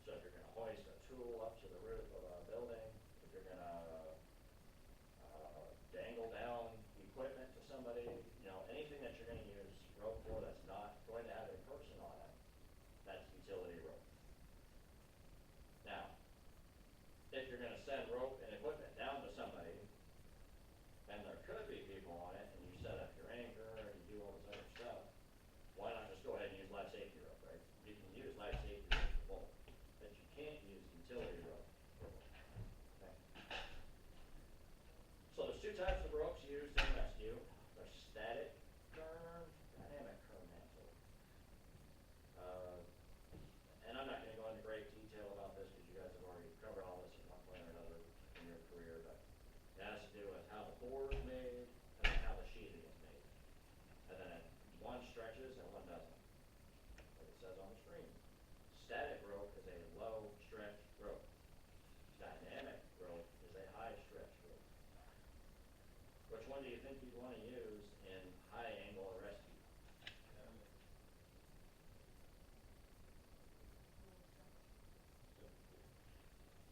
So if you're going to hoist a tool up to the roof of a building, if you're going to dangle down equipment to somebody, you know, anything that you're going to use rope for that's not going to have a person on it, that's utility rope. Now, if you're going to send rope and equipment down to somebody, and there could be people on it, and you set up your anchor, and you do all this other stuff, why not just go ahead and use life safety rope, right? You can use life safety rope for both, but you can't use utility rope for both. Okay? So there's two types of ropes used in rescue. There's static curve, dynamic curve mantle. And I'm not going to go into great detail about this because you guys have already covered all this at one point or another in your career, but it has to do with how the board is made and then how the sheathing is made. And then one stretches and one doesn't, like it says on the screen. Static rope is a low stretch rope. Dynamic rope is a high stretch rope. Which one do you think you'd want to use in high angle rescue?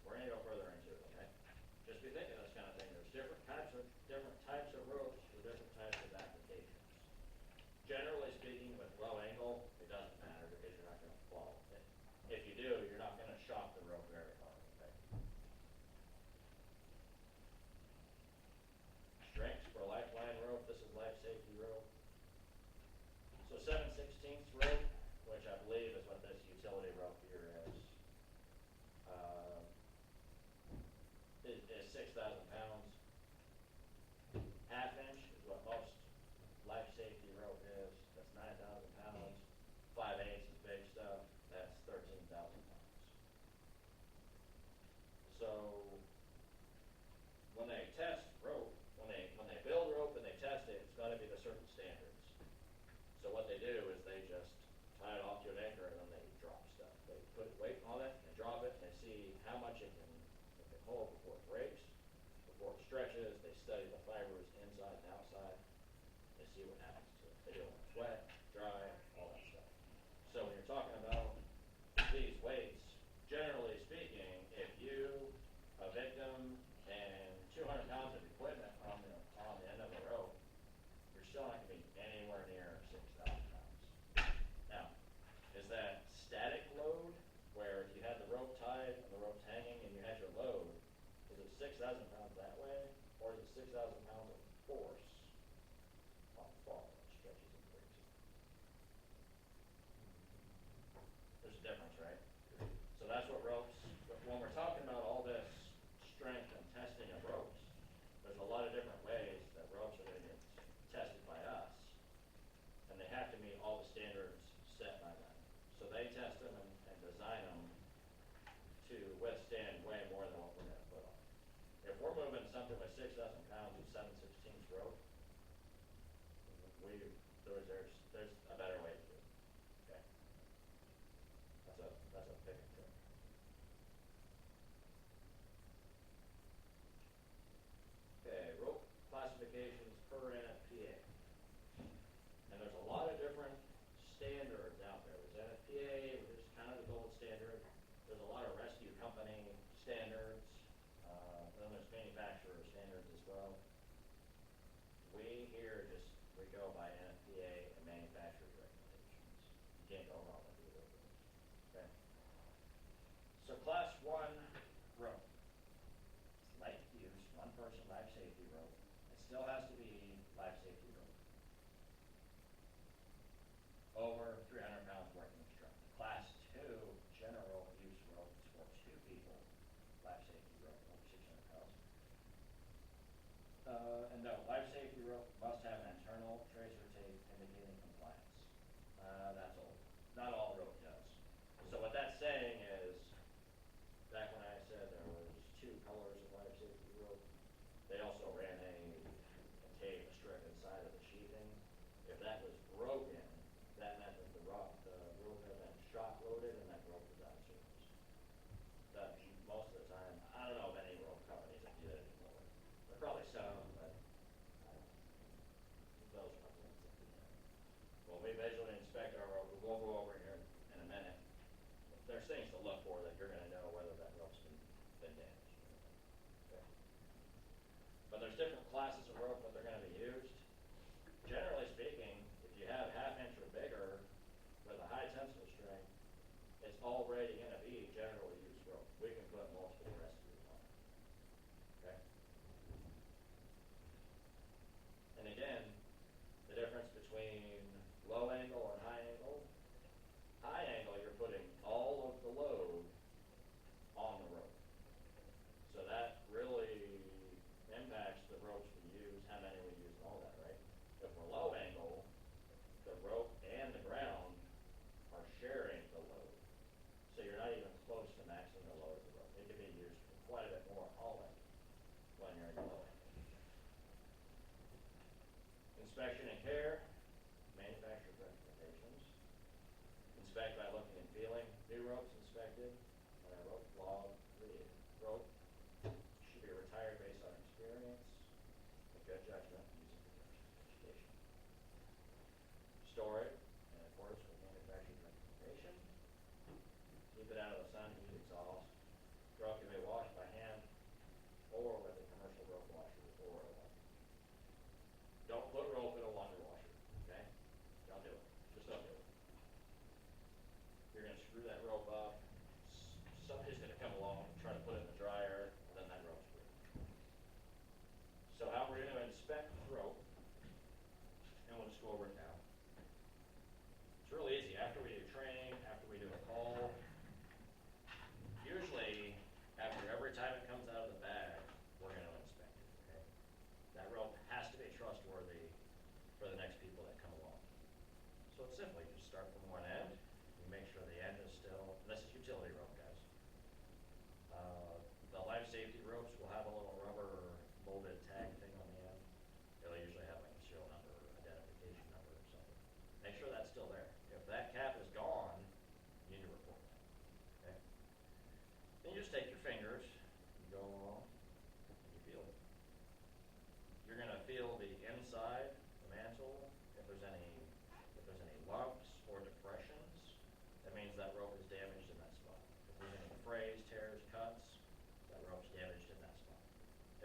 We're going to go further into it, okay? Just be thinking this kind of thing. There's different types of ropes for different types of applications. Generally speaking, with low angle, it doesn't matter because you're not going to fall with it. If you do, you're not going to shock the rope very hard, okay? Strengths for lifeline rope. This is life safety rope. So 7/16 rope, which I believe is what this utility rope here is 6,000 pounds. Half inch is what most life safety rope is. That's 9,000 pounds. 5/8 is big stuff. That's 13,000 pounds. So when they test rope, when they build rope and they test it, it's got to be to certain standards. So what they do is they just tie it off to an anchor and then they drop stuff. They put weight on it, and they drop it, and they see how much it can hold before it breaks, before it stretches. They study the fibers inside and outside. They see what happens to it. They do it when it's wet, dry, all that stuff. So when you're talking about these weights, generally speaking, if you, a victim, and 200 pounds of equipment on the end of the rope, you're still not going to be anywhere near 6,000 pounds. Now, is that static load, where if you had the rope tied and the rope's hanging and you had your load, is it 6,000 pounds that way, or is it 6,000 pounds of force on the fall that stretches and breaks it? There's a difference, right? So that's what ropes, when we're talking about all this strength and testing of ropes, there's a lot of different ways that ropes are going to get tested by us, and they have to meet all the standards set by them. So they test them and design them to withstand way more than what we're going to put on. If we're moving something with 6,000 pounds of 7/16 rope, there's a better way to do it. Okay, that's a pick and trick. Okay, rope classifications per NFPA. And there's a lot of different standards out there. There's NFPA, which is kind of the gold standard. There's a lot of rescue company standards. Then there's manufacturer standards as well. We here we go by NFPA and manufacturer's regulations. You can't go wrong with either of those. Okay. So class 1 rope. Light use, one person life safety rope. It still has to be life safety rope. Over 300 pounds working strength. Class 2 general use rope is for 2 people. Life safety rope over 600 pounds. And no, life safety rope must have an internal tracer tape indicating compliance. That's old. Not all rope does. So what that's saying is, back when I said there was 2 colors of life safety rope, they also ran a tape, a strip inside of the sheathing. If that was broken, that meant that the rope had been shock loaded and that rope was out of service. That most of the time, I don't know of any rope companies that do that anymore. There are probably some, but those are the ones that do that. When we visually inspect our rope, we'll go over here in a minute. there's things to look for that you're gonna know whether that rope's been damaged. Okay. But there's different classes of rope, but they're gonna be used. Generally speaking, if you have ½ inch or bigger with a high tensile strength, it's already gonna be generally used rope. We can put multiple recipes on it. Okay? And again, the difference between low angle and high angle. High angle, you're putting all of the load on the rope. So that really impacts the ropes we use, how many we use, and all that, right? If we're low angle, the rope and the ground are sharing the load. So you're not even close to maxing the load of the rope. It can be used for quite a bit more hauling when you're in low angle. Inspection and care, manufacturer recommendations. Inspect by looking and feeling. New ropes inspected. Rope log, rope should be retired based on experience and good judgment using protection education. Store it in accordance with manufacturer's recommendation. Keep it out of the sun, heat, exhaust. Rope can be washed by hand or with a commercial rope washer or a laundry. Don't put rope in a laundry washer, okay? Don't do it. Just don't do it. You're going to screw that rope up. Somebody's going to come along and try to put it in the dryer, and then that rope's free. So how we're going to inspect the rope, and we'll just go over it now. It's really easy. After we do training, after we do a call, usually after every time it comes out of the bag, we're going to inspect it, okay? That rope has to be trustworthy for the next people that come along. So it's simple. You just start from one end. You make sure the end is still, and this is utility rope, guys. The life safety ropes will have a little rubber molded tag thing on the end. It'll usually have like a serial number or identification number or something. Make sure that's still there. If that cap is gone, you need to report that. Okay? Then you just take your fingers, you go along, and you feel it. You're going to feel the inside, the mantle. If there's any lumps or depressions, that means that rope is damaged in that spot. If there's any frays, tears, cuts, that rope's damaged in that spot.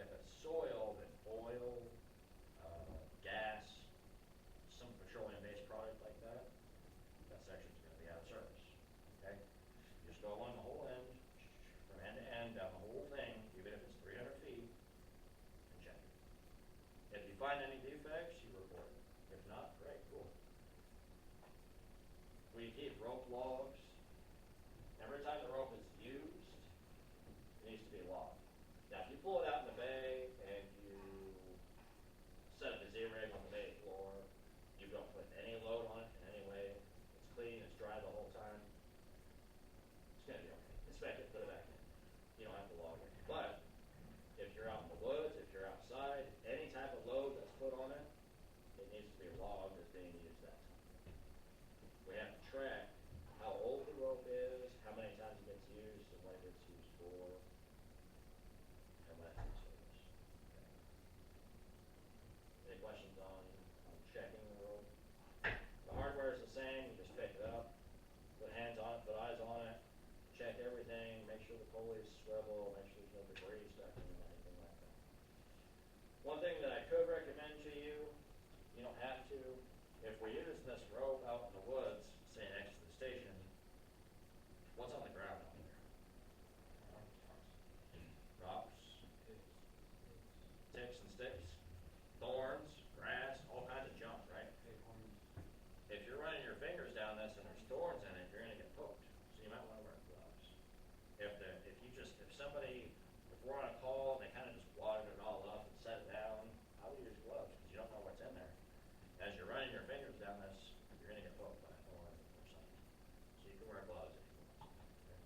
If it's soil, then oil, gas, some petroleum-based product like that, that section's going to be out of service. Okay? Just go along the whole end, from end to end, down the whole thing, even if it's 300 feet, and check it. If you find any defects, you report it. If not, great, cool. We keep rope logs. Every time the rope is used, it needs to be logged. Now, if you pull it out in the bay and you set up a Z-rig on the bay floor, you don't put any load on it in any way, it's clean, it's dry the whole time, it's going to be okay. Inspect it, put it back in. You don't have to log it. But if you're out in the woods, if you're outside, any type of load that's put on it, it needs to be logged as being used that time. We have to track how old the rope is, how many times it gets used, and what it gets used for, and when it's in service. Okay. Any questions on checking the rope? The hardware is the same. You just pick it up, put hands on it, put eyes on it, check everything, make sure the pulleys swivel, make sure there's no debris stuck in them, anything like that. One thing that I could recommend to you, you don't have to, if we use this rope out in the woods, say next to the station, what's on the ground out there? Rocks, ticks and sticks, thorns, grass, all kinds of junk, right? If you're running your fingers down this and there's thorns in it, you're going to get poked. So you might want to wear gloves. If we're on a call and they kind of just wadded it all up and set it down, I would use gloves because you don't know what's in there. As you're running your fingers down this, you're going to get poked by a thorn or something. So you can wear gloves if you want. Okay.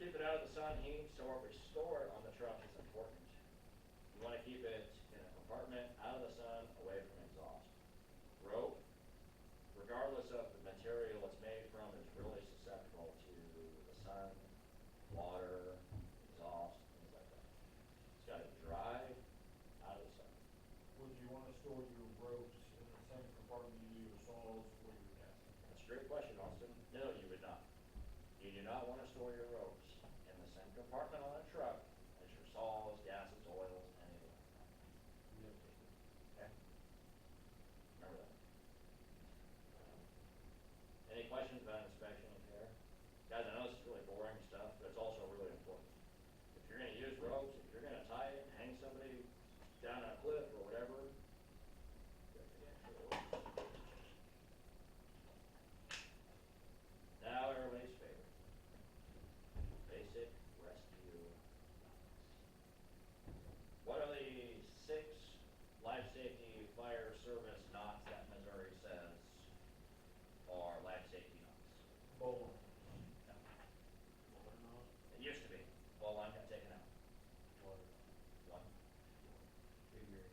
Keep it out of the sun, heat, so where we store it on the truck is important. You want to keep it in a compartment, out of the sun, away from exhaust. Rope, regardless of the material it's made from, is really susceptible to the sun, water, exhaust, things like that. It's got to dry out of the sun. Would you want to store your ropes in the same compartment you great question, Austin. No, you would not. You do not want to store your ropes in the same compartment on a truck as your saws, gases, oils, anything like that. Okay? Remember that. Any questions about inspection and care? Guys, I know this is really boring stuff, but it's also really important. If you're going to use ropes, if you're going to tie it and hang somebody down a cliff or whatever, now everybody's favorite. Basic rescue knots. What are the 6 life safety fire service knots that Missouri says are life safety knots? Bowline. No. Water knot. It used to be. Well, line got taken out. Water. One. Figure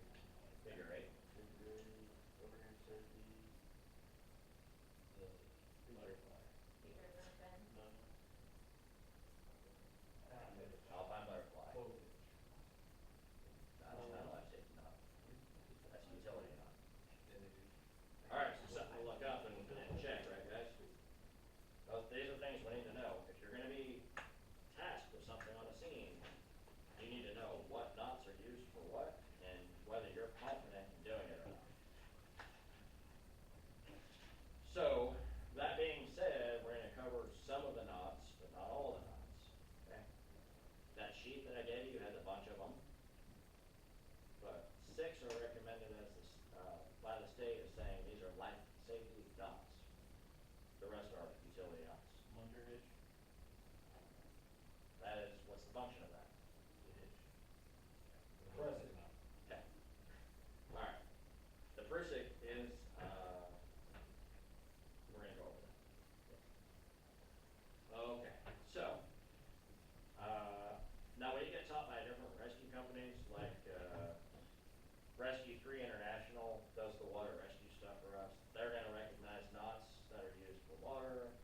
Figure 8. overhand safety. The butterfly. Figure not bend. No. Alpine butterfly. Foliage. That's not a life safety knot. That's a utility knot. Yeah, they do. Alright, so something to look up and check, right guys? These are things we need to know. If you're gonna be tasked with something on a scene, you need to know what knots are used for what and whether you're confident in doing it or not. So, that being said, we're gonna cover some of the knots, but not all of the knots, okay? That sheet that I gave you has a bunch of them, but 6 are recommended as by the state as saying these are life safety knots. The rest are utility knots. Munter hitch. That is, what's the function of that? The hitch. Press it. Okay. Alright. The Prusik is, we're gonna go over that. Okay, so, now when you get taught by different rescue companies, like, Rescue 3 International does the water rescue stuff for us. They're gonna recognize knots that are used for water.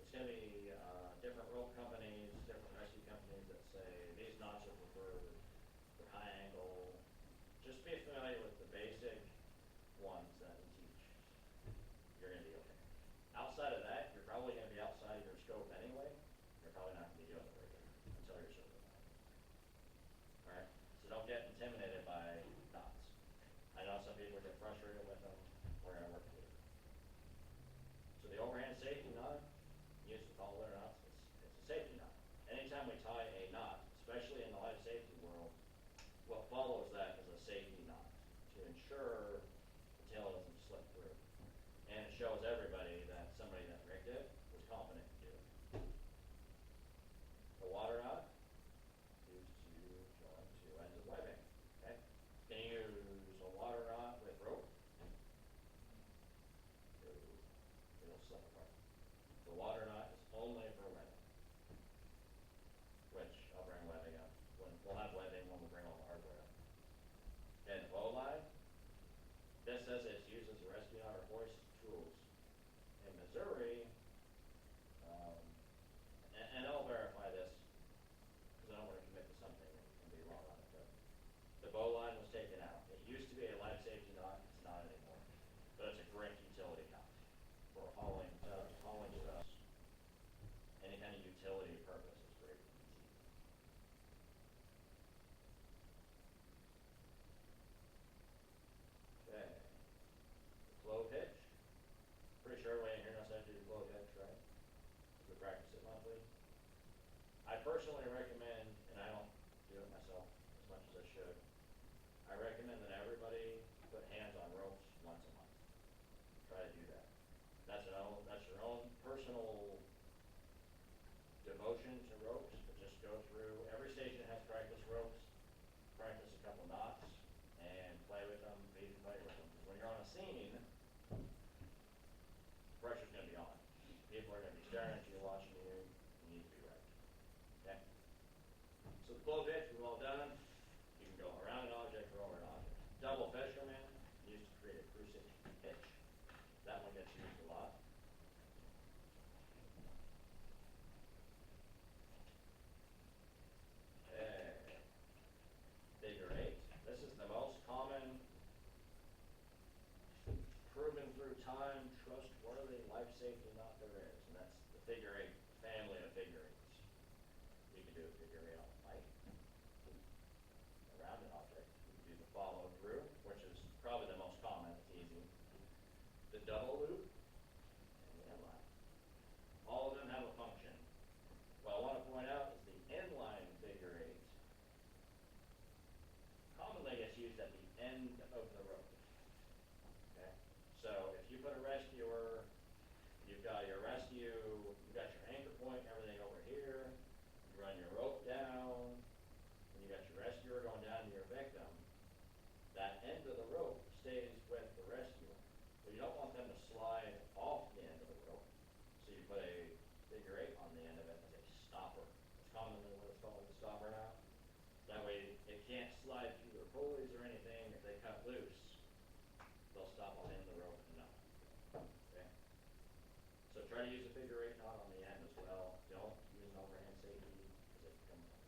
It's gonna be, different rope companies, different rescue companies that say these knots are preferred for high angle. Just be familiar with the basic ones that we teach. You're gonna be okay. Outside of that, you're probably gonna be outside of your scope anyway. You're probably not gonna be doing it regular until you're certified. Alright, so don't get intimidated by knots. I know some people get frustrated with them. We're gonna work through it. So the overhand safety knot, used with all letter knots, it's a safety knot. Anytime we tie a knot, especially in the life safety world, what follows that is a safety knot to ensure the tail doesn't slip through. And it shows everybody that somebody that rigged it was confident to do it. The water knot used to join 2 ends of webbing. Okay? Can you use a water knot with rope? No. It'll slip apart. The water knot is only for webbing. Which I'll bring webbing up. We'll have webbing when we bring all the hardware up. And bowline, this says it's used as a rescue knot or hoist tools. In Missouri, and I'll verify this, because I don't want to commit to something and be wrong on it, but the bowline was taken out. It used to be a life safety knot, it's not anymore. But it's a great utility knot for hauling stuff. Any kind of utility purpose is great. Okay. The clove hitch. Pretty sure everybody in here knows how to do the clove hitch, right? We practice it monthly. I personally recommend, and I don't do it myself as much as I should, I recommend that everybody put hands on ropes once a month. Try to do that. That's your own personal devotion to ropes, but just go through, every station has practice ropes, practice a couple knots, and play with them, be familiar with them. Because when you're on a scene, pressure's gonna be on. People are gonna be staring at you, watching you, you need to be ready. Okay? So the clove hitch, we've all done. You can go around an object or over an object. Double fisherman, used to create a Prusik hitch. That one gets used a lot. Okay. Figure 8. This is the most common, proven through time, trustworthy life safety knot there is, and that's the figure eight family of figure eights. You can do a figure eight on a pipe, a rounded object. You can do the follow through, which is probably the most common, it's easy. The double loop, and the inline. All of them have a function. What I want to point out is the inline figure eight commonly gets used at the end of the rope. Okay? So if you put a rescuer, you've got your rescue, you've got your anchor point, everything over here, you run your rope down, and you got your rescuer going down to your victim, that end of the rope stays with the rescuer. But you don't want them to slide off the end of the rope. So you put a figure eight on the end of it as a stopper. It's commonly what it's called, a stopper now. That way it can't slide through their pulleys or anything. If they cut loose, they'll stop on the end of the rope and not. Okay? So try to use a figure eight knot on the end as well. Don't use an overhand safety because it can come apart.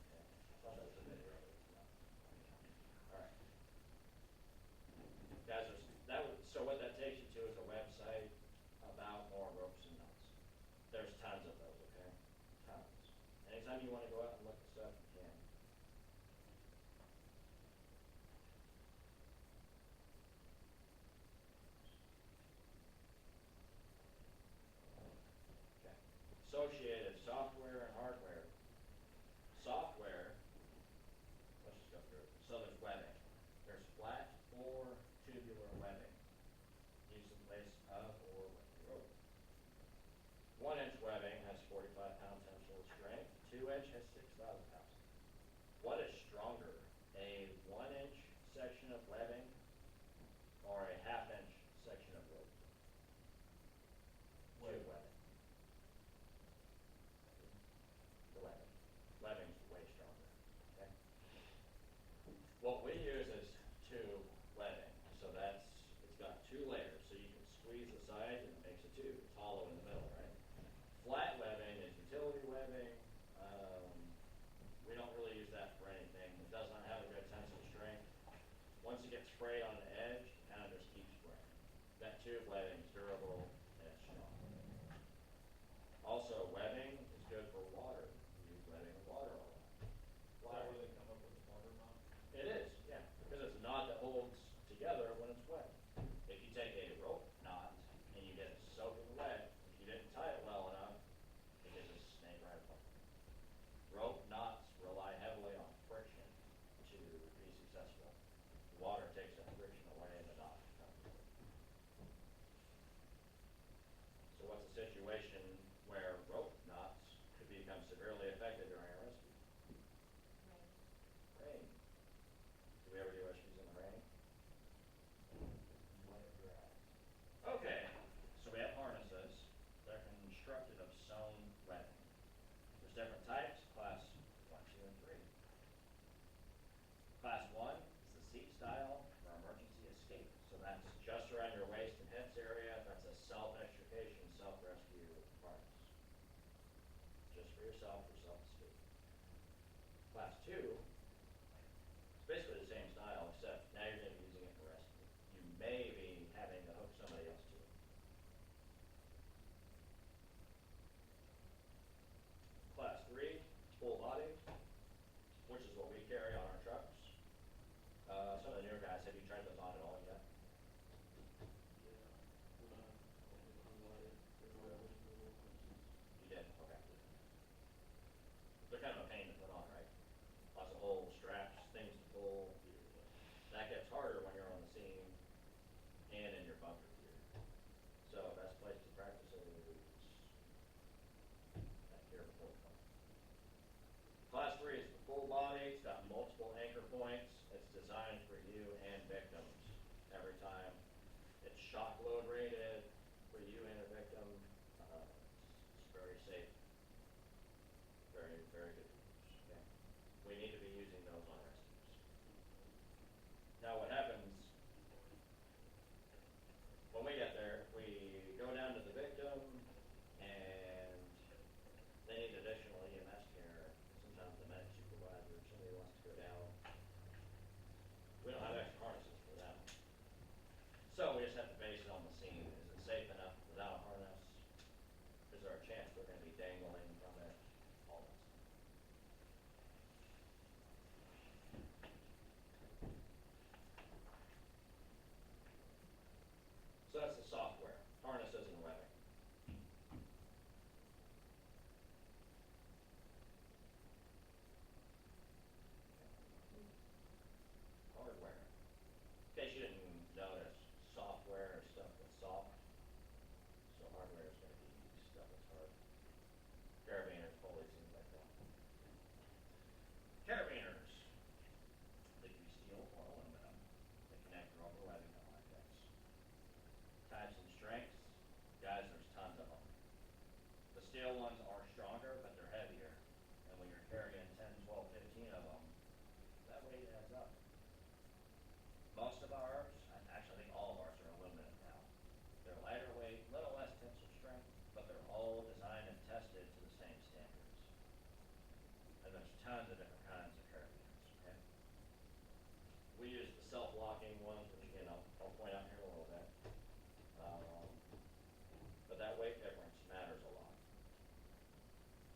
Okay. Thought that was a video. All right. Guys, so what that takes you to is a website about more ropes and knots. There's tons of those, okay? Tons. Anytime you want to go out and look at stuff, you can. Okay. Associated software and hardware. Software, let's just go through it. So there's webbing. There's flat or tubular webbing. Used in place of or with the rope. 1-inch webbing has 45-pound tensile strength. 2-inch has 6,000 pounds. What is stronger, a 1-inch section of webbing or a 1/2-inch section of rope? Tube webbing. The webbing. Webbing's way stronger. Okay. What we use is tube webbing. So it's got 2 layers. So you can squeeze the sides and it makes a tube. It's hollow in the middle, right? Flat webbing is utility webbing. We don't really use that for anything. It does not have a good tensile strength. Once it gets frayed on the edge, it kind of just keeps fraying. That tube webbing is durable and it's strong. Also, webbing is good for water. We use webbing in water a lot. Is that where they come up with the water knot? It is, yeah, because it's a knot that holds together when it's wet. If you take a rope knot and you get it soaking wet, if you didn't tie it well enough, it can just snake right apart. Rope knots rely heavily on friction to be successful. Water takes that friction away and the knot becomes good. So what's a situation where rope knots could become severely affected during a rescue? Rain. Do we ever do rescues in the rain? Let it dry. Okay, so we have harnesses. They're constructed of sewn webbing. There's different types, class 1, 2, and 3. Class 1 is the seat style for emergency escape. So that's just around your waist and hips area. That's a self-extrication, self-rescue harness. Just for yourself, for self-escape. Class 2 is basically the same style, except now you're going to be using it for rescue. You may be having to hook somebody else to it. Class 3, full body, which is what we carry on our trucks. Some of the newer guys, have you tried those on at all yet? You did? Okay. They're kind of a pain to put on, right? Lots of holes, straps, things to pull. That gets harder when you're on the scene and in your bunker gear. So best place to practice it is back here before the bunker. Class 3 is the full body. It's got multiple anchor points. It's designed for you and victims every time. It's shock load rated for you and a victim. It's very safe. Very, very good to use. Okay. We need to be using those on rescues. Now what happens when dangling from it, all that stuff. So that's the software, harnesses and webbing. Hardware. In case you didn't notice, software is stuff that's soft, so hardware is gonna be stuff that's hard. Carabiners, pulleys, things like that. Carabiners. They can be steel or aluminum. They connect rubber webbing to objects. Types and strengths. Guys, there's tons of them. The steel ones are stronger, but they're heavier. And when you're carrying 10, 12, 15 of them, that weight adds up. Most of ours, actually I think all of ours are aluminum now. They're lighter weight, little less tensile strength, but they're all designed and tested to the same standards. And there's tons of different kinds of carabiners, okay? We use the self-locking ones, which again, I'll point out here in a little bit. But that weight difference matters a lot.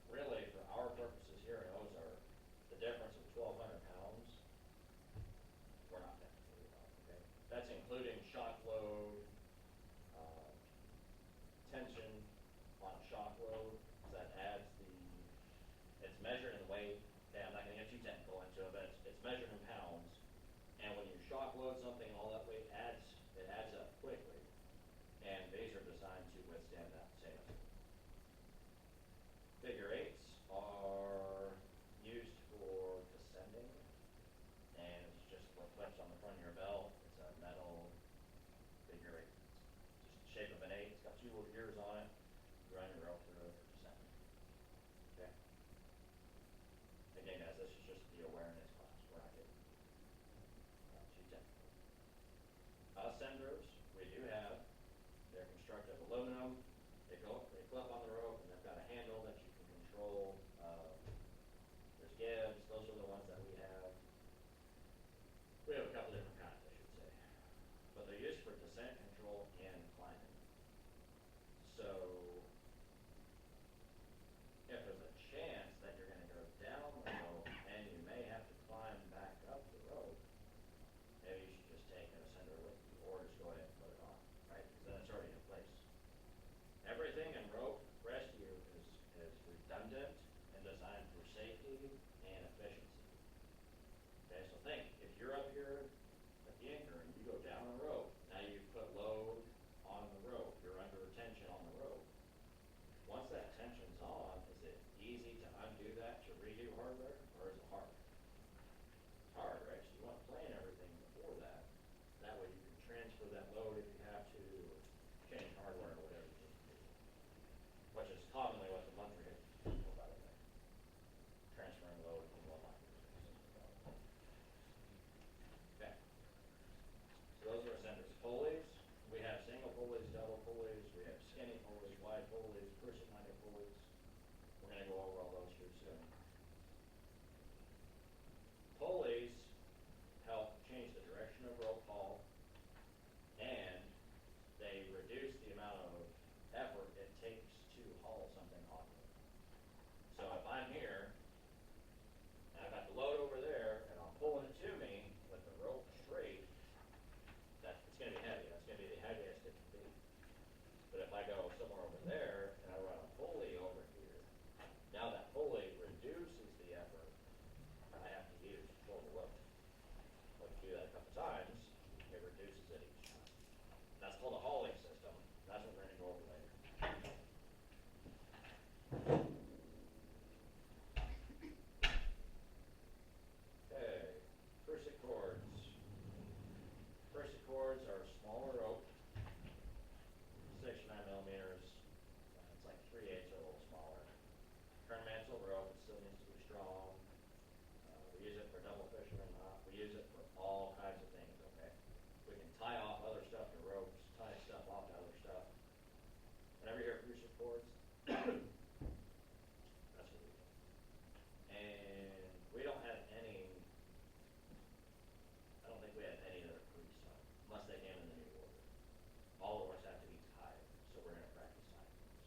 Really, for our purposes here in Ozark, the difference of 1,200 pounds, we're not that worried about, okay? That's including shock load, tension on shock load, so that adds it's measured in weight. Okay, I'm not gonna get too technical into it, but it's measured in pounds. And when you shock load something, all that weight adds up quickly. And these are designed to withstand that same thing. Figure eights are used for descending, and it's just what flips on the front of your belt. It's a metal figure eight. It's just the shape of an eight. It's got two little gears on it. You run your rope through it for descending. Okay. Again, guys, this is just the awareness class. We're not getting too technical. Ascenders, we do have. They're constructed of aluminum. They clip on the rope, and they've got a handle that you can control. There's gibs. Those are the ones that we have. We have a couple different kinds, I should say. But they're used for descent control and climbing. So if there's a chance that you're going to go down the rope and you may have to climb back up the rope, maybe you should just take an ascender with you, or just go ahead and put it on, right? Because then it's already in place. Everything in rope rescue is redundant and designed for safety and efficiency. Okay, so think, if you're up here at the anchor and you go down a rope, now you've put load on the rope, you're under tension on the rope. Once that tension's on, is it easy to undo that to redo hardware, or is it hard? It's hard, right? So you want to plan everything before that. That way you can transfer that load if you have to, or change hardware or whatever you need to do. Which is commonly what the monthly hits people, by the way. Transferring load from one line to the next. Okay. So those are ascenders. Pulleys, we have single pulleys, double pulleys, we have skinny pulleys, wide pulleys, cruciate-minded pulleys. We're going to go over all those here soon. Pulleys help change the direction of rope haul, and they reduce the amount of effort it takes to haul something onward. So if I'm here, and I've got the load over there, and I'm pulling it to me with the rope straight, it's going to be heavy. That's going to be the heaviest it can be. But if I go somewhere over there, and I run a pulley over here, now that pulley reduces the effort I have to use to pull the load. Well, if you do that a couple times, it reduces it each time. And that's called a hauling system. That's what we're going to go over later. Okay, cruciate cords. Cruciate cords are smaller rope, 6 or 9 millimeters. It's like 3/8 or a little smaller. Turn-mansell rope, it still needs to be strong. We use it for double fisherman knot. We use it for all kinds of things, okay? We can tie off other stuff to ropes, tie stuff off to other stuff. Whenever you hear cruciate cords, that's what we do. And we don't have any, I don't think we have any that are pre-sewn, unless they came in the new order. All of ours have to be tied, so we're going to practice tying those.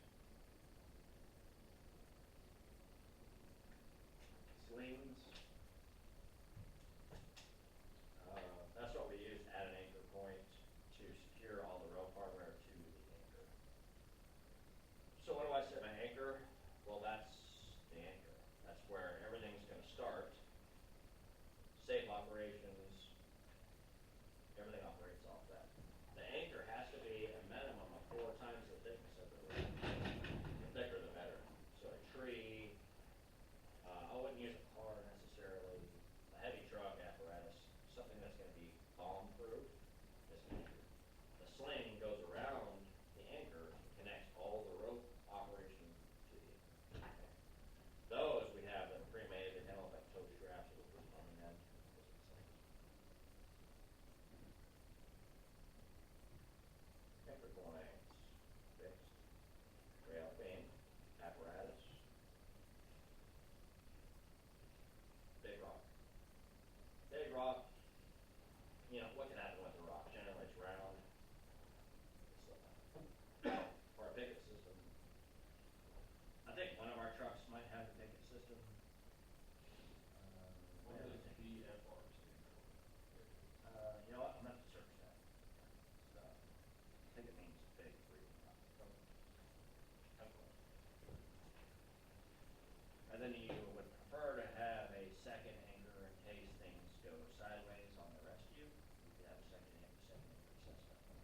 then you would prefer to have a second anchor in case things go sideways on the rescue. You could have a second anchor system,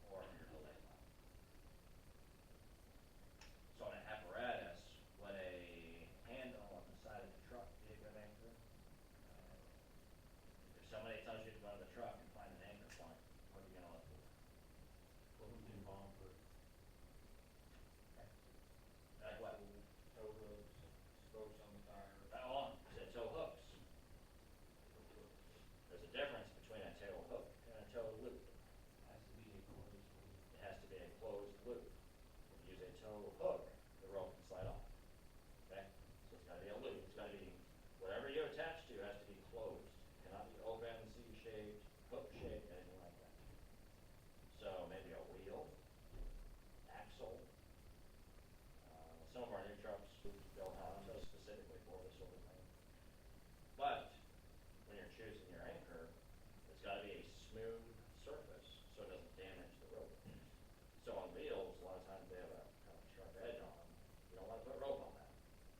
or your delay line. So on an apparatus, would a handle on the side of the truck be a good anchor? If somebody tells you to go to the truck and find an anchor point, what are you gonna look for? Closing bumper. Like what? Tow hooks, spokes on the tires. Tow hooks. There's a difference between a tow hook and a tow loop. Has to be a closed loop. It has to be a closed loop. If you use a tow hook, the rope can slide off. Okay? So it's gotta be a loop. It's gotta be, whatever you attach to has to be closed. It cannot be open, C-shaped, hook-shaped, anything like that. So maybe a wheel, axle. Some of our new trucks built Honda specifically for this sort of thing. But when you're choosing your anchor, it's gotta be a smooth surface so it doesn't damage the rope. So on wheels, a lot of times they have a kind of sharp edge on them. You don't wanna put rope on that,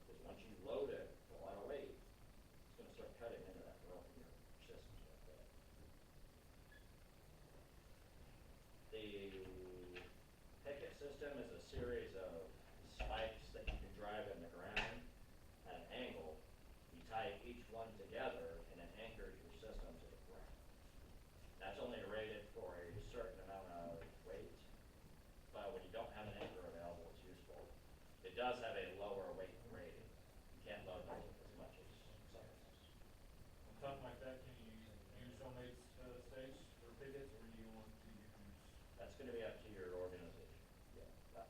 because once you load it with a lot of weight, it's gonna start cutting into that rope in your systems like that. The picket system is a series of spikes that you can drive in the ground at an angle. You tie each one together and it anchors your system to the ground. That's only rated for a certain amount of weight, but when you don't have an anchor available, it's useful. It does have a lower weight rating. You can't load those as much as some of those. On something like that, can you use homemade stakes for pickets, or do you want to use? That's gonna be up to your organization. Yeah.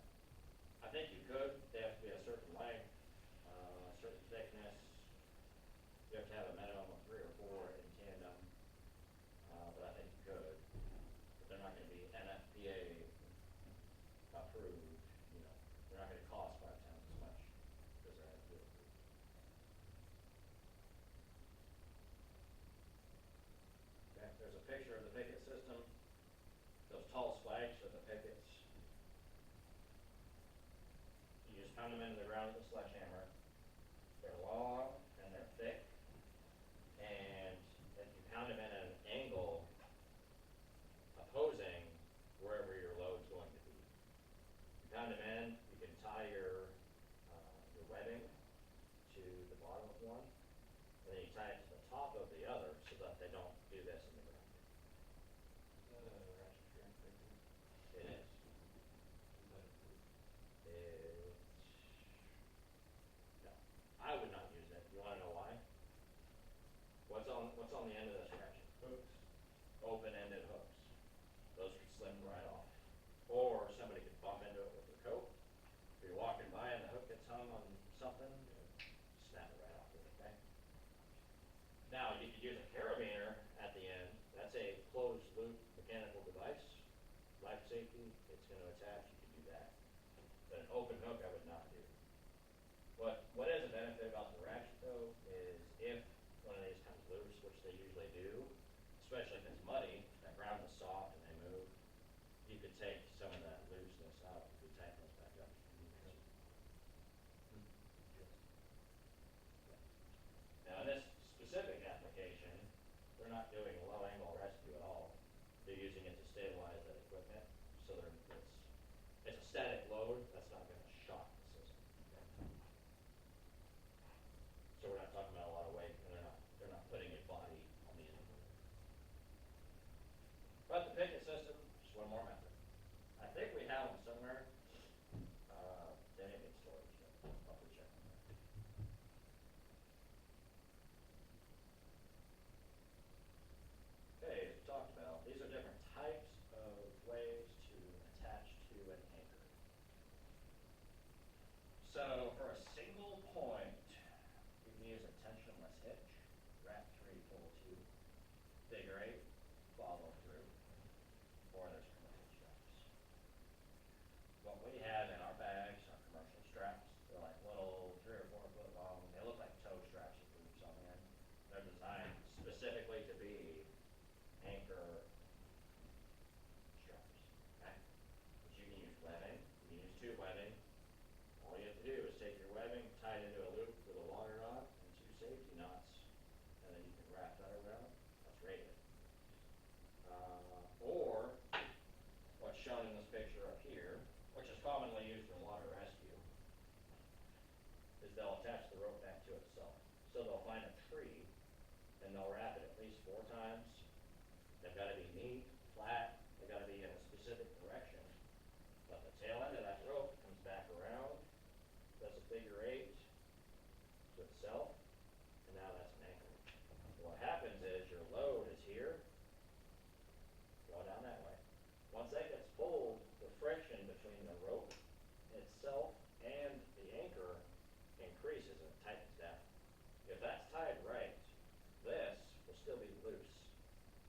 I think you could, they have to be a certain length, certain thickness. You have to have a minimum of 3 or 4 in tandem, but I think you could. But they're not gonna be NFPA approved, you know, they're not gonna cost 5 times as much because they're NFPA approved. Okay, there's a picture of the picket system. Those tall spikes are the pickets. You just pound them into the ground with a sledgehammer. They're long and they're thick, and if you pound them in at an angle opposing wherever your load's going to be. You pound them in, you can tie your webbing to the bottom of one, and then you tie it to the top of the other so that they don't do this in the ground. Is that a ratchet strength breaker? It is. Is that approved? No, I would not use it. You wanna know why? What's on the end of this ratchet? Hooks. Open-ended hooks. Those could slip right off. Or somebody could bump into it with their coat. If you're walking by and the hook gets hung on something, snap it right off with it, okay? Now, you could use a carabiner at the end. That's a closed loop mechanical device. Life safety, it's gonna attach, you can do that. But an open hook, I would not do. What is a benefit about the ratchet though, is if one of these comes loose, which they usually do, especially if it's muddy, that ground is soft and they move, you could take some of that looseness out, you could tighten those back up. Now in this specific application, they're not doing low angle rescue at all. They're using it to stabilize that equipment, so it's a static load, that's not gonna shock the system. So we're not talking about a lot of weight, and they're not putting a body on the end of it. But the picket system, just one more method. I think we have them somewhere. They may be in storage, but I'll have to check on that. Okay, as we talked about, these are different types of ways to attach to an anchor. So for a single point, you can use a tensionless hitch, wrap 3, pull 2, figure 8, follow through, or there's commercial straps. What we have in our bags are commercial straps. They're like little 3 or 4 foot long. They look like toe straps with loops on the end. They're designed specifically to be anchor straps. Okay? But you can use webbing. You can use tube webbing. All you have to do is take your webbing, tie it into a loop they'll attach the rope back to itself. So they'll find a tree, and they'll wrap it at least 4 times. They've gotta be neat, flat, they've gotta be in a specific direction. But the tail end of that rope comes back around, does a figure 8 to itself, and now that's an anchor. What happens is your load is here, go down that way. Once that gets pulled, the friction between the rope itself and the anchor increases and tightens down. If that's tied right, this will still be loose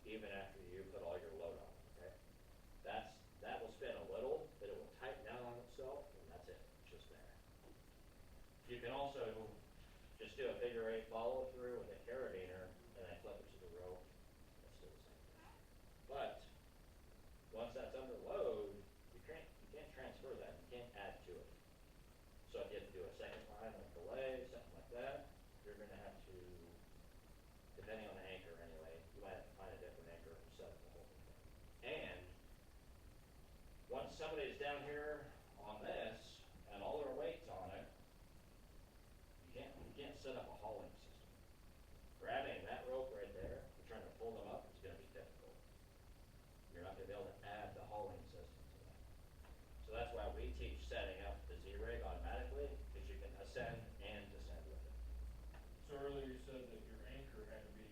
even after you put all your load on, okay? That will spin a little, but it will tighten down on itself, and that's it, it's just there. You can also just do a figure 8 follow through with a carabiner and then flip it to the rope. That's still the same thing. But once that's under load, you can't transfer that. You can't add to it. So if you have to do a second line like delay, something like that, you're going to have to, depending on the anchor anyway, you might have to find a different anchor and set up the whole thing. And once somebody's down here on this and all their weight's on it, you can't set up a hauling system. Grabbing that rope right there and trying to pull them up is going to be difficult. You're not going to be able to add the hauling system to that. So that's why we teach setting up the Z-rig automatically, because you can ascend and descend with it. So earlier you said that your anchor had to be,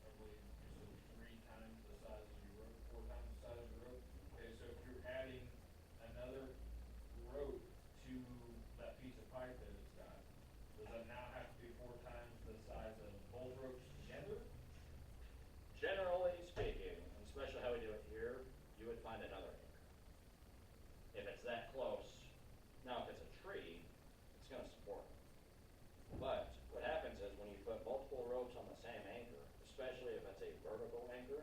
I believe you said 3 times the size of your rope, 4 times the size of your rope. Okay, so if you're adding another rope to that piece of pipe that it's got, does that now have to be 4 times the size of both ropes together? Generally speaking, and especially how we do it here, you would find another anchor. If it's that close, now if it's a tree, it's going to support it. But what happens is when you put multiple ropes on the same anchor, especially if it's a vertical anchor,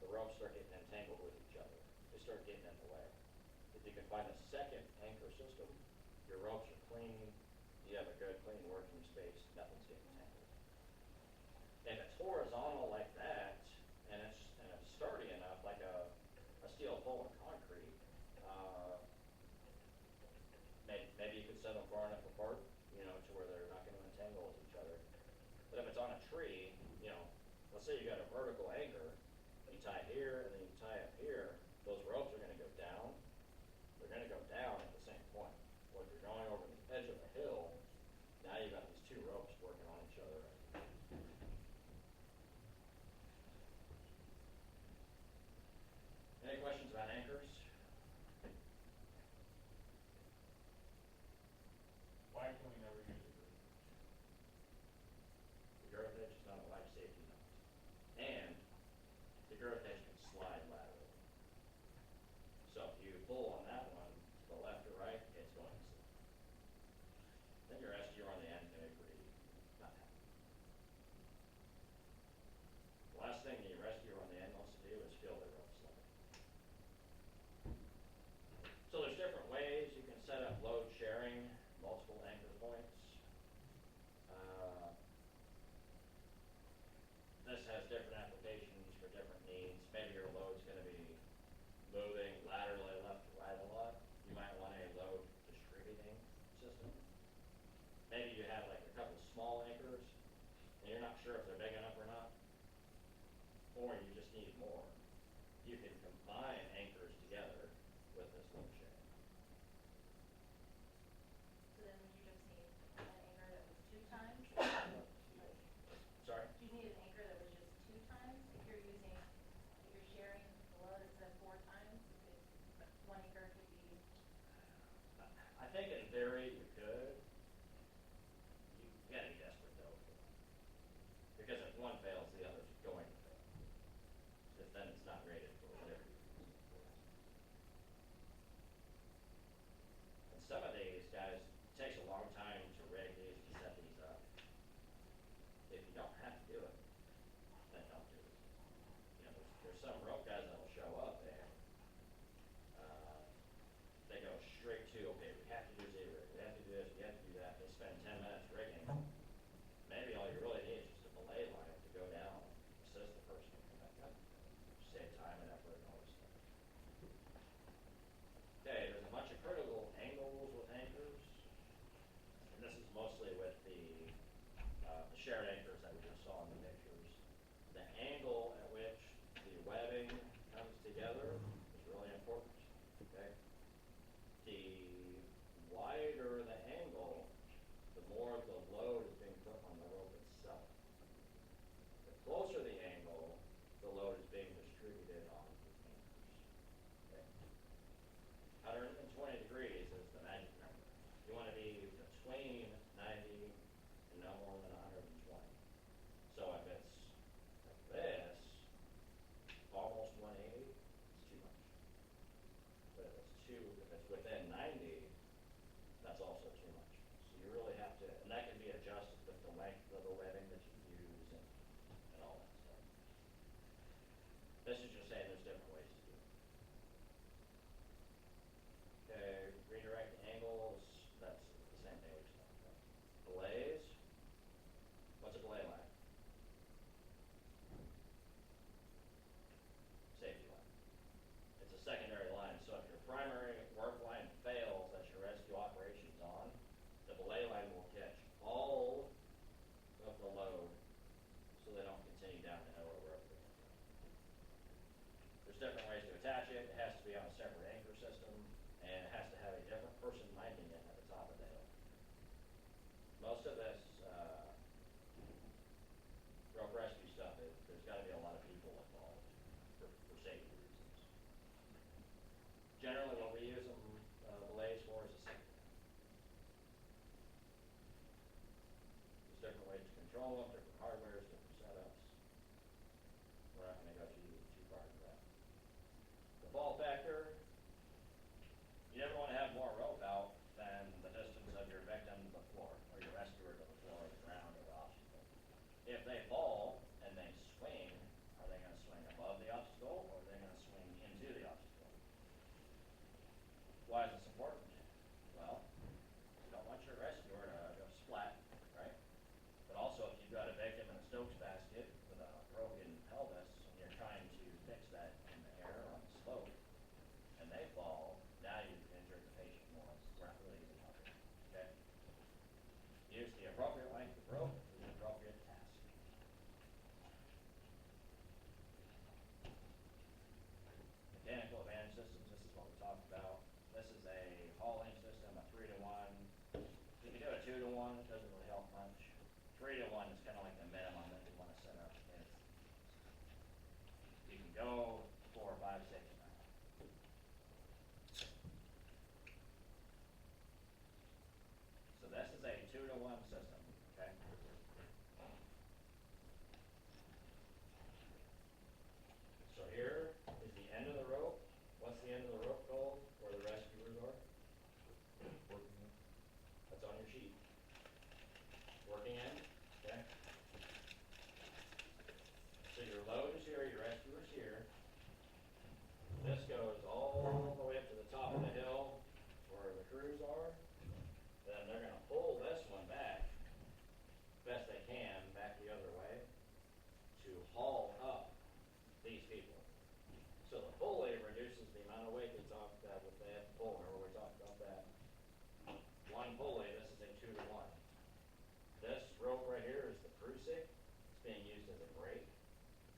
the ropes start getting entangled with each other. They start getting in the way. If you can find a second anchor system, your ropes are clean, you have a good clean working space, nothing's getting tangled. If it's horizontal like that, and it's sturdy enough, like a steel pole in concrete, maybe you could set them far enough apart, to where they're not going to entangle with each other. But if it's on a tree, let's say you got a vertical anchor, you tie here and then you tie up here, those ropes are going to go down. They're going to go down at the same point. Well, if you're going over the edge of a hill, now you've got these 2 ropes working on each other. Any questions about anchors? Why can we never use a group? The girth edge is not a life safety net. And the girth edge can slide laterally. So if you pull on that one to the left or right, it's going to slide. Then your SGR on the end is going to be pretty not happy. The last thing the rescuer on the end wants to do is feel the rope slide. So there's different ways you can set up load sharing, multiple anchor points. This has different applications for different needs. Maybe your load's going to be moving laterally left to right a lot. You might want a load distributing system. Maybe you have like a couple small anchors, and you're not sure if they're big enough or not, or you just need more. You can combine anchors together with this load sharing. So then would you just need an anchor that was 2 times? Sorry? Do you need an anchor that was just 2 times? If you're sharing the load instead of 4 times, one anchor could be, I think in theory you could. You gotta be desperate though. Because if one fails, the other's going to fail. Because then it's not rated for whatever you use it for. And some of these guys, it takes a long time to rig these and set these up. If you don't have to do it, then don't do it. There's some rope guys that'll show up and they go straight to, okay, we have to do Z-rig, we have to do this, we have to do that. They spend 10 minutes rigging. Maybe all you really need is just a belay line to go down, assist the person, and come back up. Save time and effort and all this stuff. Okay, there's a bunch of critical angles with anchors. And this is mostly with wider the angle, the more the load is being put on the rope itself. The closer the angle, the load is being distributed on the anchors. Okay? 120 degrees is the magic number. You want to be between 90 and no more than 120. So if it's like this, almost 180, it's too much. But if it's within 90, that's also too much. So you really have to, and that can be adjusted with the length of the webbing that you use and all that stuff. This is just saying there's different ways to do it. Okay, redirect angles, that's the same thing we just talked about. Belays, what's a belay line? Safety line. It's a secondary line, so if your primary work line fails as your rescue operation's on, the belay line will catch all of the load so they don't continue down the hill or wherever they're going to go. There's different ways to attach it. It has to be on a separate anchor system, and it has to have a different person minding it at the top of the hill. Most of this rope rescue stuff, there's got to be a lot of people involved for safety reasons. Generally, what we use them belays for is a safety net. There's different ways to control them, different hardwares, different setups. We're not going to go too far into that. The fall factor, you never want to have more rope out than the distance of your victim to the floor, or your rescuer to the floor, or the ground, or the obstacle. If they fall and they swing, are they going to swing above the obstacle, or are they going to swing into the obstacle? Why is this important? Well, you don't want your rescuer to go splat, right? But also, if you've got a victim in a Stokes basket with a broken pelvis, and you're trying to fix that in the air on the slope, and they fall, now you've injured the patient more. We're not really even helping. Okay? Use the appropriate length of rope for the appropriate task. Mechanical advantage systems, this is what we talked about. This is a hauling system, a 3-to-1. You can do a 2-to-1, it doesn't really help much. 3-to-1 is kind of like the minimum that you want to set up. You can go 4, 5, 6 now. So this is a 2-to-1 system, okay? So here is the end of the rope. What's the end of the rope called where the rescuers are? That's on your sheet. Working end, okay? So your load is here, your rescuer's here. This goes all the way up to the top of the hill where the crews are. Then they're going to pull this one back, best they can, back the other way to haul up these people. So the pulley reduces the amount of weight they talked about with that pull. Remember we talked about that? One pulley, this is a 2-to-1. This rope right here is the crucic. It's being used as a brake.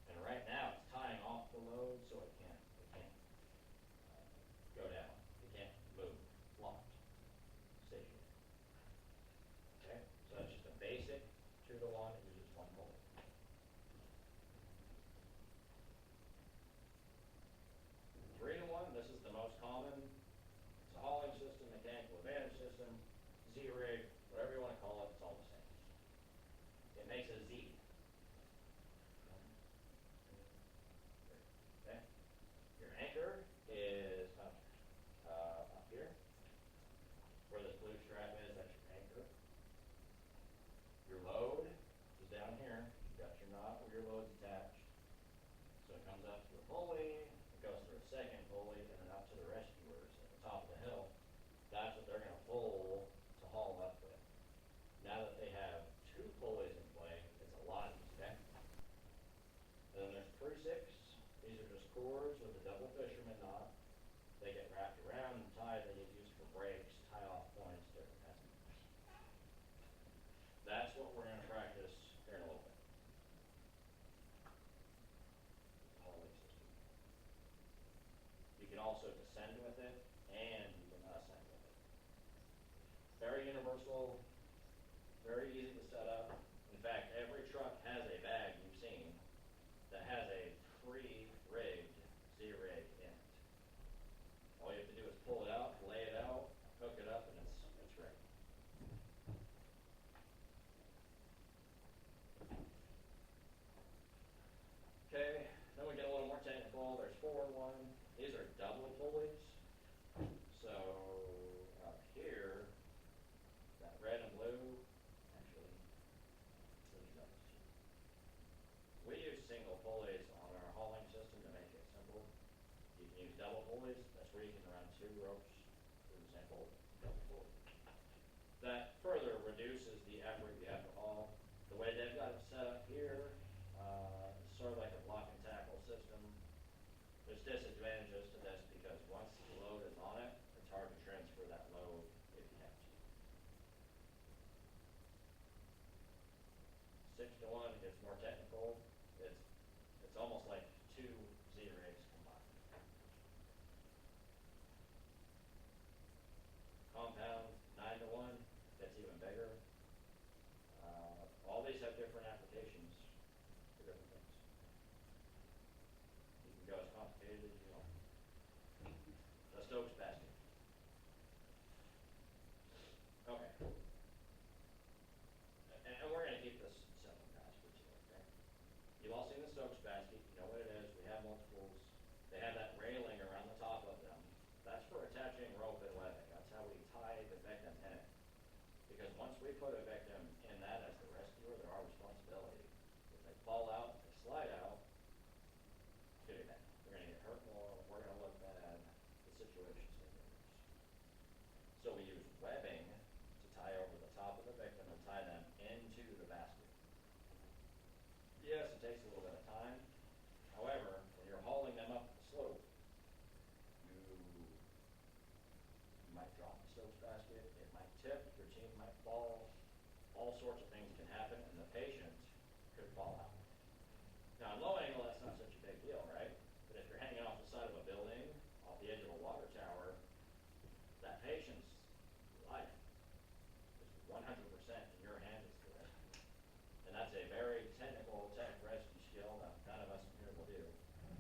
And right now it's tying off the load so it can't go down. It can't move. Locked. Stationary. Okay? So that's just a basic 2-to-1. It uses one pulley. 3-to-1, this is the most common. It's a hauling system, mechanical advantage system, Z-rig, whatever you want to call it, it's all the same. It makes a Z. Okay? Your anchor is up here. Where this blue strap is, that's your anchor. Your load is down here. You've got your knot where your load's attached. So it comes up to a pulley, it goes through a second pulley, and then up to the rescuers at the top of the hill. That's what they're going to pull to haul up with. Now that they have 2 pulleys in play, it's a lot easier. And then there's crucics. These are just cords with a double fisherman knot. They get wrapped around and tied. They get used for brakes, tie off points, different kinds of things. That's what we're going to practice here in a little bit. Hauling system. You can also descend with it, and you can ascend with it. very universal, very easy to set up. In fact, every truck has a bag you've seen that has a pre-rigged Z-rig in it. All you have to do is pull it out, lay it out, hook it up, and it's ready. Okay, then we get a little more technical. There's 4-in-1. These are double pulleys. So up here, that red and blue, actually, let me double check. We use single pulleys on our hauling system to make it simple. You can use double pulleys. That's where you can run 2 ropes through the same pulley, double pulley. That further reduces the effort you have to haul. The way they've got it set up here, sort of like a block and tackle system. There's disadvantages to this because once the load is on it, it's hard to transfer that load if you have to. 6-to-1 gets more technical. It's almost like 2 Z-rigs combined. Compound 9-to-1 gets even bigger. All these have different applications for different things. You can go as complicated as you want. The Stokes basket. Okay. And we're going to keep this simple, guys, for today, okay? You've all seen the Stokes basket. You know what it is. We have multiples. They have that railing around the top of them. That's for attaching rope and webbing. That's how we tie the victim in it. Because once we put a victim in that as the rescuer, they're our responsibility. If they fall out, if they slide out, it's going to be bad. They're going to get hurt more. We're going to look bad. The situation's going to get worse. So we use webbing to tie over the top of the victim and tie them into the basket. Yes, it takes a little bit of time. However, when you're hauling them up the slope, you might drop the Stokes basket, it might tip, your team might fall, all sorts of things can happen, and the patient could fall out. Now, in low angle, that's not such a big deal, right? But if you're hanging off the side of a building, off the edge of a water tower, that patient's life is 100% in your hands as the rescue. And that's a very technical tech rescue skill that none of us in here will do.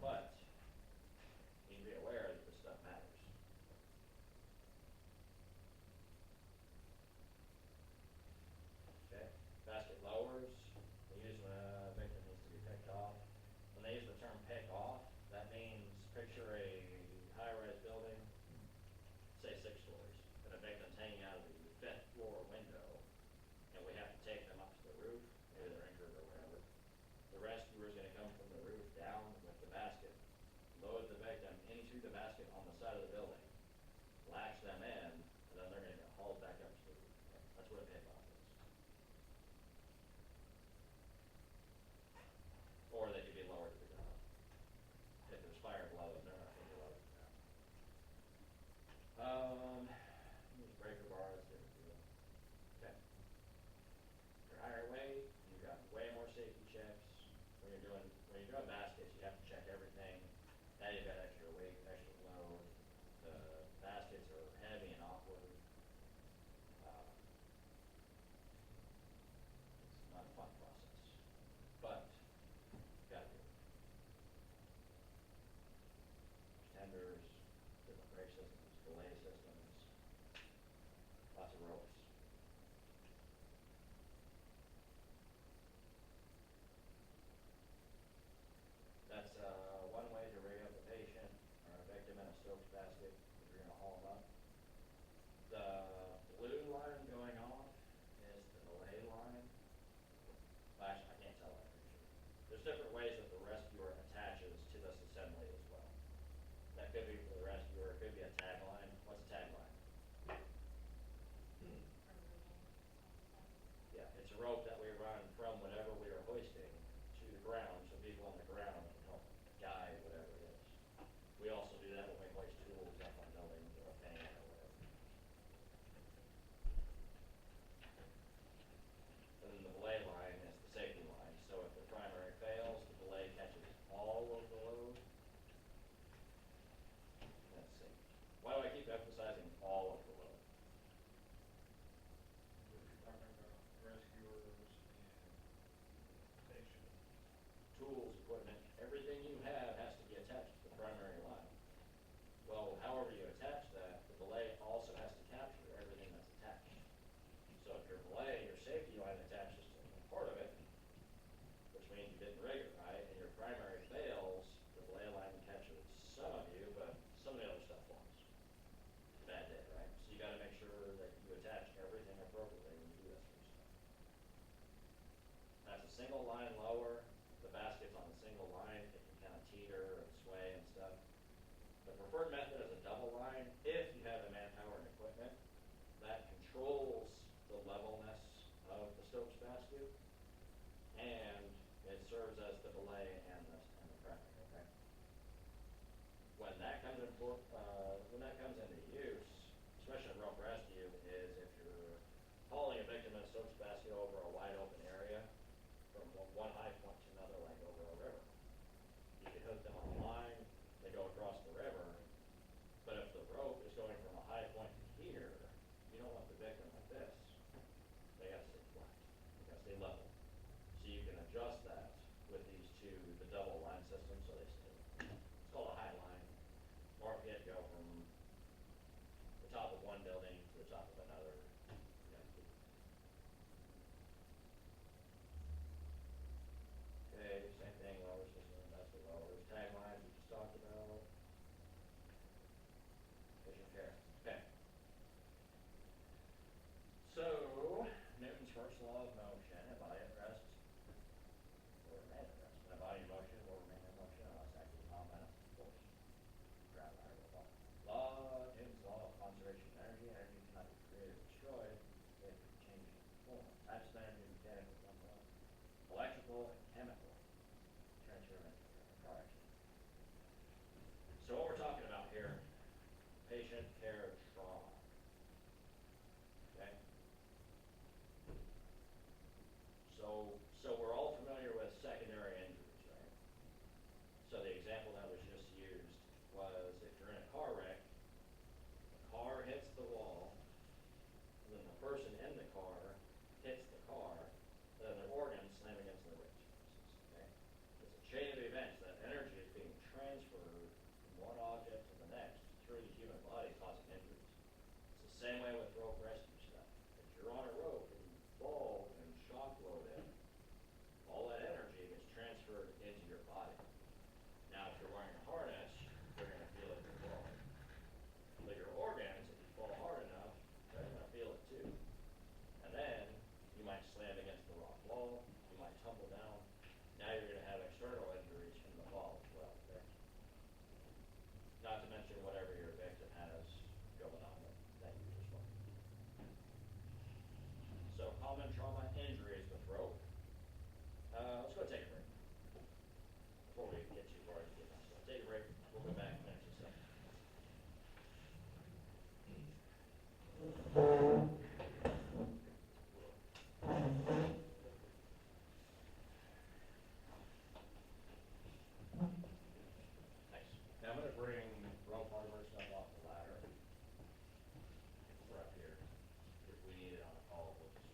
But you need to be aware that this stuff matters. Okay, basket lowers. They use when a victim needs to be picked off. When they use the term pick off, that means picture a high-rise building, say 6 stories, and a victim's hanging out of the 5th floor window, and we have to take them up to the roof, maybe they're injured or whatever. The rescuer is going to come from the roof down with the basket, load the victim into the basket on the side of the building, latch them in, and then they're going to get hauled back up to the roof. That's what a pickoff is. Or they could be lowered to the ground. If there's fire below them, they're not going to be lowered to the ground. Use breaker bars, different deal. Okay. Your higher weight, you've got way more safety checks. When you're doing baskets, you have to check everything. Now you've got extra weight, extra load. The baskets are heavy and awkward. It's not a fun process, but you got to do it. Tenders, different brake systems, delay systems, lots of ropes. That's one way to rig up a patient or a victim in a Stokes basket if you're going to haul them up. The blue line going off is the belay line. Well, actually, I can't tell that picture. There's different ways that the rescuer attaches to this assembly as well. That could be for the rescuer, it could be a tagline. What's a tagline? Yeah, it's a rope that we run from whatever we are hoisting to the ground, so people on the ground can help guide whatever it is. We also do that when we hoist tools up on buildings or a fan or whatever. And then the belay line is the safety line. So if the primary fails, the belay catches all of the load. That's safe. Why do I keep emphasizing all of the load? tools, equipment, everything you have has to be attached to the primary line. Well, however you attach that, the belay also has to capture everything that's attached. So if your belay, your safety line attaches to part of it, which means you didn't rig it right, and your primary fails, the belay line catches some of you, but some of the other stuff falls. Bad day, right? So you gotta make sure that you attach everything appropriately when you do that sort of stuff. That's a single line lower, the basket's on a single line, it can kind of teeter and sway and stuff. The preferred method is a double line, if you have the manpower and equipment, that controls the levelness of the Stokes basket, and it serves as the belay and the primary, okay? When that comes into use, especially in rope rescue, is if you're hauling a victim in a Stokes basket over a wide open area from one high point to another, like over a river. You can hook them on a line, they go across the river, but if the rope is going from a high point to here, you don't want the victim like this. They have to stay flat, they have to stay level. So you can adjust that with these two, the double line system, so they stay level. It's called a high line. Or if you had to go from the top of one building to the top of another, you have to do that. Okay, same thing, lower system, basket lowers, tag lines we just talked about. Patient care, okay. So, Newton's first law of motion, a body at rest will remain at rest. And a body in motion will remain in motion unless acted upon by enough force. Gravity will fall. Newton's law of conservation of energy. Energy cannot be created or destroyed. It can change form. Types of energy, mechanical, electrical, and chemical. Transfer of energy. Correct. So what we're talking about here, patient care trauma. Okay? So we're all familiar with secondary injuries, right? So the example that was just used was if you're in a car wreck, the car hits the wall, and then the person in the car hits the car, and then their organs slam against the ribs, for instance, okay? It's a chain of events. That energy is being transferred from one object to the next through the human body, causing injuries. It's the same way with rope rescue stuff. If you're on a rope and you fall and shock loaded, all that energy gets transferred into your body. Now, if you're wearing a harness, you're going to feel it as well. But your organs, if you fall hard enough, they're going to feel it too. And then you might slam against the rock wall, you might tumble down. Now you're going to have external injuries from the fall as well, okay? Not to mention whatever your victim has going on that you just learned. So common trauma injuries with rope. Let's go take a break. Before we get too far into getting that stuff. Take a break, we'll go back and finish this up. Nice. Now I'm going to bring rope hardware stuff off the ladder. We're up here. If we need it on a call, we'll just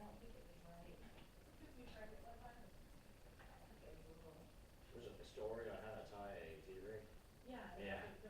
don't think it was right. Because we tried it one time, and I think it was a little, Was it the story on how to tie a T-ring? yeah, Yeah. like